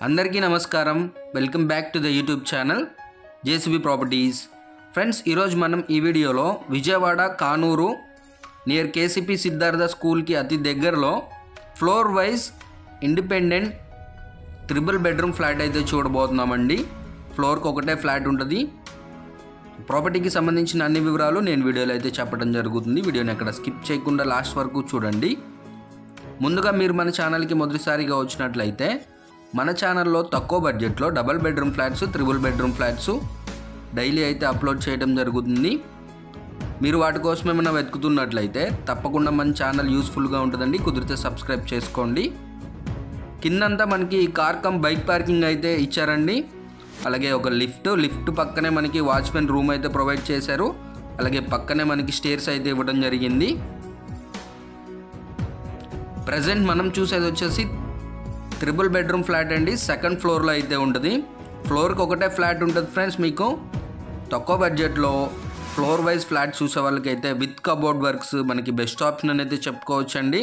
అందరికీ నమస్కారం. Welcome back to the YouTube channel JCB properties. Friends, ఈరోజు మనం ఈ వీడియోలో విజయవాడ కానూరు నియర్ కేసీపీ సిద్ధార్థ స్కూల్కి అతి దగ్గరలో floor wise independent triple bedroom flat అయితే చూడబోతున్నామండి. ఫ్లోర్కి ఒకటే ఫ్లాట్ ఉంటుంది. ప్రాపర్టీకి సంబంధించిన అన్ని వివరాలు నేను వీడియోలో అయితే చెప్పడం జరుగుతుంది. వీడియోని ఎక్కడ స్కిప్ చేయకుండా లాస్ట్ వరకు చూడండి. ముందుగా మీరు మన ఛానల్కి మొదటిసారిగా వచ్చినట్లయితే మన ఛానల్లో తక్కువ బడ్జెట్లో double bedroom flats, triple bedroom flats daily అయితే అప్లోడ్ చేయడం జరుగుతుంది. మీరు వాటి కోసం ఏమైనా వెతుకుతున్నట్లయితే తప్పకుండా మన ఛానల్ యూస్ఫుల్గా ఉంటుందండి. కుదిరితే సబ్స్క్రైబ్ చేసుకోండి. కిందంతా మనకి కార్ కమ్ బైక్ పార్కింగ్ అయితే ఇచ్చారండి. అలాగే ఒక లిఫ్ట్ పక్కనే మనకి వాచ్మెన్ రూమ్ అయితే ప్రొవైడ్ చేశారు. అలాగే పక్కనే మనకి స్టేర్స్ అయితే ఇవ్వడం జరిగింది. ప్రజెంట్ మనం చూసేది వచ్చేసి ట్రిపుల్ బెడ్రూమ్ ఫ్లాట్ అండి. సెకండ్ ఫ్లోర్లో అయితే ఉంటుంది. ఫ్లోర్కి ఒకటే ఫ్లాట్ ఉంటుంది ఫ్రెండ్స్. మీకు తక్కువ బడ్జెట్లో ఫ్లోర్ వైజ్ ఫ్లాట్ చూసే వాళ్ళకైతే విత్ కబోర్డ్ వర్క్స్ మనకి బెస్ట్ ఆప్షన్ అని అయితే చెప్పుకోవచ్చండి.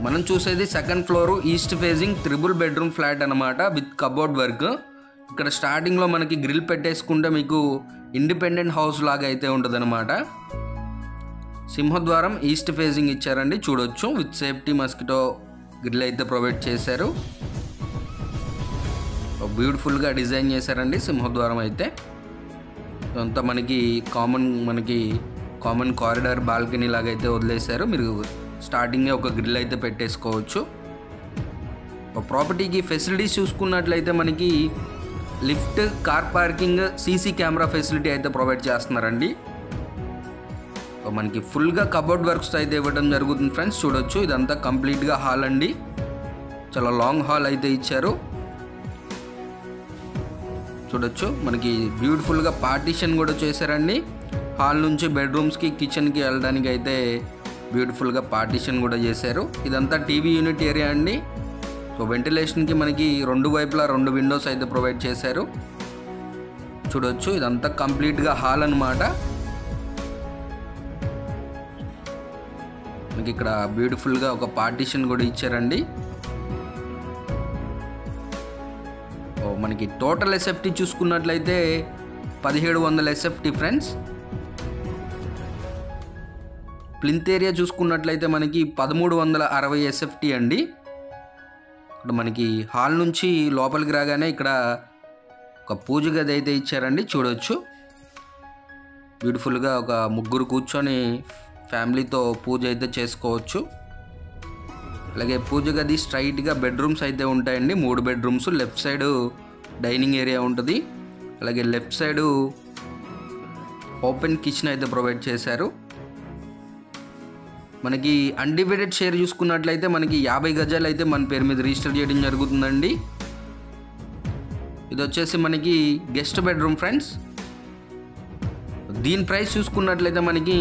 మనం చూసేది second floor east facing triple bedroom flat అనమాట, విత్ కబోర్డ్ వర్క్. ఇక్కడ స్టార్టింగ్లో మనకి గ్రిల్ పెట్టేసుకుంటే మీకు ఇండిపెండెంట్ హౌస్ లాగా అయితే ఉంటుంది అనమాట. సింహద్వారం ఈస్ట్ ఫేజింగ్ ఇచ్చారండి, చూడొచ్చు. విత్ సేఫ్టీ మస్కిటో గ్రిల్ అయితే ప్రొవైడ్ చేశారు. బ్యూటిఫుల్గా డిజైన్ చేశారండి సింహద్వారం అయితే. అంతా మనకి కామన్ కారిడార్ బాల్కనీ లాగా అయితే వదిలేశారు. మీరు స్టార్టింగే ఒక గ్రిల్ అయితే పెట్టేసుకోవచ్చు. ప్రాపర్టీకి ఫెసిలిటీస్ చూసుకున్నట్లయితే మనకి lift, car parking, CC camera facility అయితే ప్రొవైడ్ చేస్తున్నారండి. మనకి ఫుల్గా కబోర్డ్ వర్క్స్ అయితే ఇవ్వడం జరుగుతుంది ఫ్రెండ్స్. చూడొచ్చు, ఇదంతా కంప్లీట్గా హాల్ అండి. చాలా లాంగ్ హాల్ అయితే ఇచ్చారు. చూడొచ్చు, మనకి బ్యూటిఫుల్గా పార్టీషన్ కూడా చేశారండి. హాల్ నుంచి బెడ్రూమ్స్కి, కిచెన్కి వెళ్ళడానికి అయితే బ్యూటిఫుల్గా పార్టీషన్ కూడా చేశారు. ఇదంతా టీవీ యూనిట్ ఏరియా అండి. సో వెంటిలేషన్కి మనకి రెండు వైపులా 2 విండోస్ అయితే ప్రొవైడ్ చేశారు. చూడొచ్చు, ఇదంతా కంప్లీట్గా హాల్ అనమాట. మనకి ఇక్కడ బ్యూటిఫుల్గా ఒక పార్టీషన్ కూడా ఇచ్చారండి. మనకి టోటల్ ఎస్ఎఫ్టీ చూసుకున్నట్లయితే 1700 ఎస్ఎఫ్టీ ఫ్రెండ్స్. ప్లింత్ ఏరియా చూసుకున్నట్లయితే మనకి 1360 ఎస్ఎఫ్టీ అండి. ఇక్కడ మనకి హాల్ నుంచి లోపలికి రాగానే ఇక్కడ ఒక పూజ గది అయితే ఇచ్చారండి. చూడొచ్చు, బ్యూటిఫుల్గా ఒక ముగ్గురు కూర్చొని ఫ్యామిలీతో పూజ అయితే చేసుకోవచ్చు. అలాగే పూజ గది స్ట్రైట్గా బెడ్రూమ్స్ అయితే ఉంటాయండి. 3 bedrooms. Left side dining area ఉంటుంది. అలాగే లెఫ్ట్ సైడ్ ఓపెన్ కిచెన్ అయితే ప్రొవైడ్ చేశారు. మనకి అన్డివైడెడ్ షేర్ చూసుకున్నట్లయితే మనకి 50 గజాలు అయితే మన పేరు మీద రిజిస్టర్ చేయడం జరుగుతుందండి. ఇది వచ్చేసి మనకి గెస్ట్ బెడ్రూమ్ ఫ్రెండ్స్. దీని ప్రైస్ చూసుకున్నట్లయితే మనకి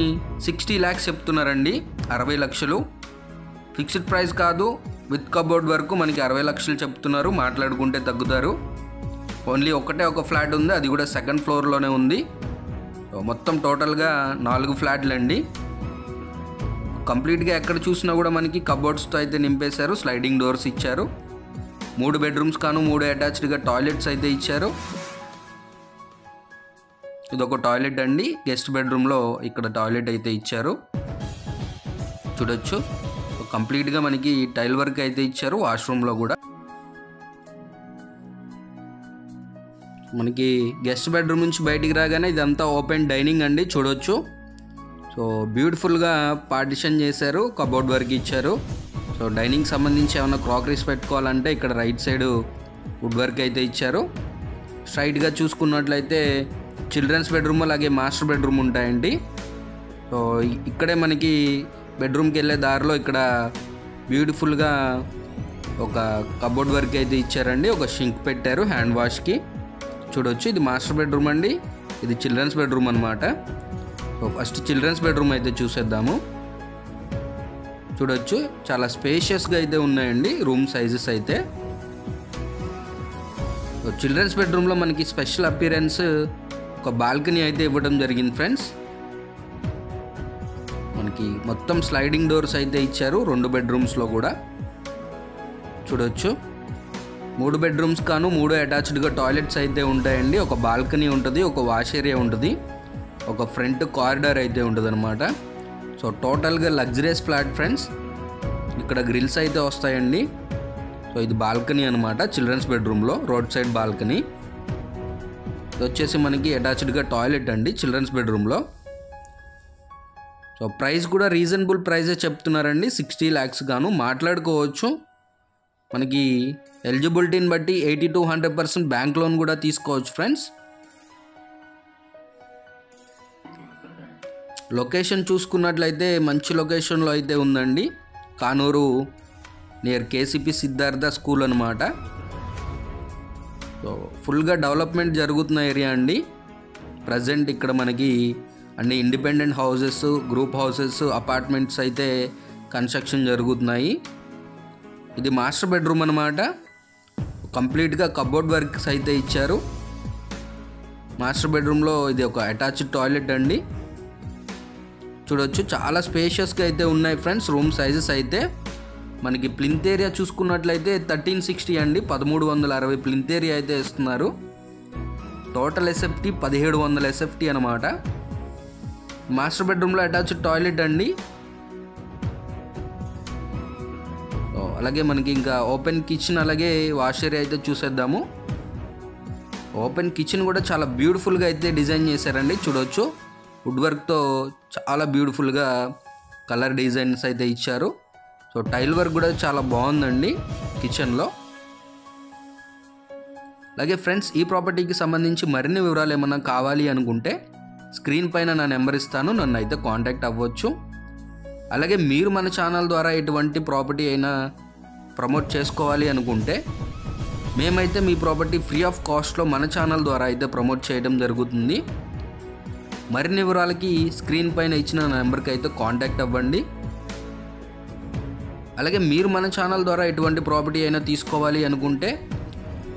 60 lakhs చెప్తున్నారండి. 60 లక్షలు ఫిక్స్డ్ ప్రైస్ కాదు. విత్ కబోర్డ్ వరకు మనకి 60 లక్షలు చెప్తున్నారు. మాట్లాడుకుంటే తగ్గుతారు. ఓన్లీ ఒక ఫ్లాట్ ఉంది, అది కూడా సెకండ్ ఫ్లోర్లోనే ఉంది. మొత్తం టోటల్గా 4 ఫ్లాట్లు అండి. కంప్లీట్గా ఎక్కడ చూసినా కూడా మనకి కబోర్డ్స్తో అయితే నింపేశారు. స్లైడింగ్ డోర్స్ ఇచ్చారు. 3 బెడ్రూమ్స్ కాను 3 అటాచ్డ్గా టాయిలెట్స్ అయితే ఇచ్చారు. ఇదొక టాయిలెట్ అండి. గెస్ట్ బెడ్రూమ్లో ఇక్కడ టాయిలెట్ అయితే ఇచ్చారు. చూడొచ్చు, కంప్లీట్గా మనకి టైల్ వర్క్ అయితే ఇచ్చారు. వాష్రూమ్లో కూడా మనకి గెస్ట్ బెడ్రూమ్ నుంచి బయటికి రాగానే ఇదంతా ఓపెన్ డైనింగ్ అండి. చూడొచ్చు, సో బ్యూటిఫుల్గా పార్టిషన్ చేశారు, కబోర్డ్ వర్క్ ఇచ్చారు. సో డైనింగ్ సంబంధించి ఏమైనా క్రాకరీస్ పెట్టుకోవాలంటే ఇక్కడ రైట్ సైడ్ వుడ్ వర్క్ అయితే ఇచ్చారు. స్ట్రైట్గా చూసుకున్నట్లయితే చిల్డ్రన్స్ బెడ్రూమ్ అలాగే మాస్టర్ బెడ్రూమ్ ఉంటాయండి. సో ఇక్కడే మనకి బెడ్రూమ్కి వెళ్ళే దారిలో ఇక్కడ బ్యూటిఫుల్గా ఒక కబోర్డ్ వర్క్ అయితే ఇచ్చారండి. ఒక షింక్ పెట్టారు హ్యాండ్ వాష్కి. చూడొచ్చు, ఇది మాస్టర్ బెడ్రూమ్ అండి. ఇది చిల్డ్రన్స్ బెడ్రూమ్ అనమాట. సో ఫస్ట్ చిల్డ్రన్స్ బెడ్రూమ్ అయితే చూసేద్దాము. చూడొచ్చు, చాలా స్పేషియస్గా అయితే ఉన్నాయండి రూమ్ సైజెస్ అయితే. చిల్డ్రన్స్ బెడ్రూమ్లో మనకి స్పెషల్ అపియరెన్స్ ఒక బాల్కనీ అయితే ఇవ్వడం జరిగింది ఫ్రెండ్స్. మనకి మొత్తం స్లైడింగ్ డోర్స్ అయితే ఇచ్చారు 2 బెడ్రూమ్స్లో కూడా. చూడొచ్చు, 3 బెడ్రూమ్స్ కాను 3 అటాచ్డ్గా టాయిలెట్స్ అయితే ఉంటాయండి. ఒక బాల్కనీ ఉంటుంది, ఒక వాష్ ఏరియా ఉంటుంది, ఒక ఫ్రంట్ కారిడార్ అయితే ఉంటుంది అనమాట. సో టోటల్గా లగ్జరియస్ ఫ్లాట్ ఫ్రెండ్స్. ఇక్కడ గ్రిల్స్ అయితే వస్తాయండి. సో ఇది బాల్కనీ అనమాట, చిల్డ్రన్స్ బెడ్రూమ్లో రోడ్ సైడ్ బాల్కనీ. ఇది వచ్చేసి మనకి అటాచ్డ్గా టాయిలెట్ అండి చిల్డ్రన్స్ బెడ్రూమ్లో. సో ప్రైస్ కూడా రీజనబుల్ ప్రైజే చెప్తున్నారండి, 60 lakhs గాను మాట్లాడుకోవచ్చు. మనకి ఎలిజిబిలిటీని బట్టి 80 to 100% బ్యాంక్ లోన్ కూడా తీసుకోవచ్చు ఫ్రెండ్స్. లొకేషన్ చూసుకున్నట్లయితే మంచి లొకేషన్లో అయితే ఉందండి. Kanuru near KCP Siddhartha school అనమాట. సో ఫుల్గా డెవలప్మెంట్ జరుగుతున్న ఏరియా అండి. ప్రజెంట్ ఇక్కడ మనకి అన్ని independent houses, group houses, apartments అయితే కన్స్ట్రక్షన్ జరుగుతున్నాయి. ఇది మాస్టర్ బెడ్రూమ్ అనమాట. కంప్లీట్గా కబోర్డ్ వర్క్స్ అయితే ఇచ్చారు. మాస్టర్ బెడ్రూమ్లో ఇది ఒక అటాచ్డ్ టాయిలెట్ అండి. చూడొచ్చు చాలా స్పేషియస్గా అయితే ఉన్నాయి ఫ్రెండ్స్. రూమ్ సైజెస్ అయితే మనకి ప్లింత్ ఏరియా చూసుకున్నట్లయితే 1360 అండి, 1360 ప్లింత్ ఏరియా అయితే ఇస్తున్నారు. టోటల్ ఎస్ఎఫ్టీ 1700 ఎస్ఎఫ్టీ అనమాట. మాస్టర్ బెడ్రూమ్లో అటాచ్డ్ టాయిలెట్ అండి. అలాగే మనకి ఇంకా ఓపెన్ కిచెన్, అలాగే వాష్ ఏరియా అయితే చూసేద్దాము. ఓపెన్ కిచెన్ కూడా చాలా బ్యూటిఫుల్గా అయితే డిజైన్ చేశారండి. చూడవచ్చు వుడ్ వర్క్తో చాలా బ్యూటిఫుల్గా కలర్ డిజైన్స్ అయితే ఇచ్చారు. సో టైల్ వర్క్ కూడా చాలా బాగుందండి కిచెన్లో. అలాగే ఫ్రెండ్స్, ఈ ప్రాపర్టీకి సంబంధించి మరిన్ని వివరాలు ఏమన్నా కావాలి అనుకుంటే స్క్రీన్ పైన నా నెంబర్ ఇస్తాను, నన్ను అయితే కాంటాక్ట్ అవ్వచ్చు. అలాగే మీరు మన ఛానల్ ద్వారా ఎటువంటి ప్రాపర్టీ అయినా ప్రమోట్ చేసుకోవాలి అనుకుంటే మేమైతే మీ ప్రాపర్టీ ఫ్రీ ఆఫ్ కాస్ట్లో మన ఛానల్ ద్వారా అయితే ప్రమోట్ చేయడం జరుగుతుంది. మరిన్ని వివరాలకి స్క్రీన్ పైన ఇచ్చిన నెంబర్కి అయితే కాంటాక్ట్ అవ్వండి. అలాగే మీరు మన ఛానల్ ద్వారా ఎటువంటి ప్రాపర్టీ అయినా తీసుకోవాలి అనుకుంటే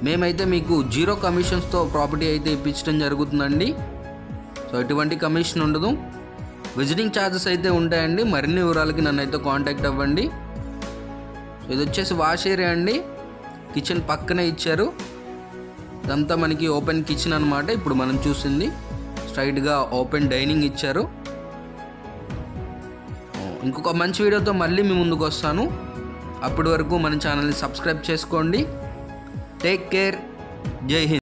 మేమైతే మీకు 0 కమిషన్స్తో ప్రాపర్టీ అయితే ఇప్పించడం జరుగుతుందండి. సో ఎటువంటి కమిషన్ ఉండదు, విజిటింగ్ ఛార్జెస్ అయితే ఉంటాయండి. మరిన్ని వివరాలకి నన్ను అయితే కాంటాక్ట్ అవ్వండి. సో ఇది వచ్చేసి వాష్ ఏరియా అండి, కిచెన్ పక్కనే ఇచ్చారు. ఇదంతా మనకి ఓపెన్ కిచెన్ అనమాట. ఇప్పుడు మనం చూసింది స్ట్రైట్గా ఓపెన్ డైనింగ్ ఇచ్చారు. ఇంకొక మంచి వీడియోతో మళ్ళీ మీ ముందుకు వస్తాను. అప్పటి వరకు మన ఛానల్ని సబ్స్క్రైబ్ చేసుకోండి. Take care. జై హింద్.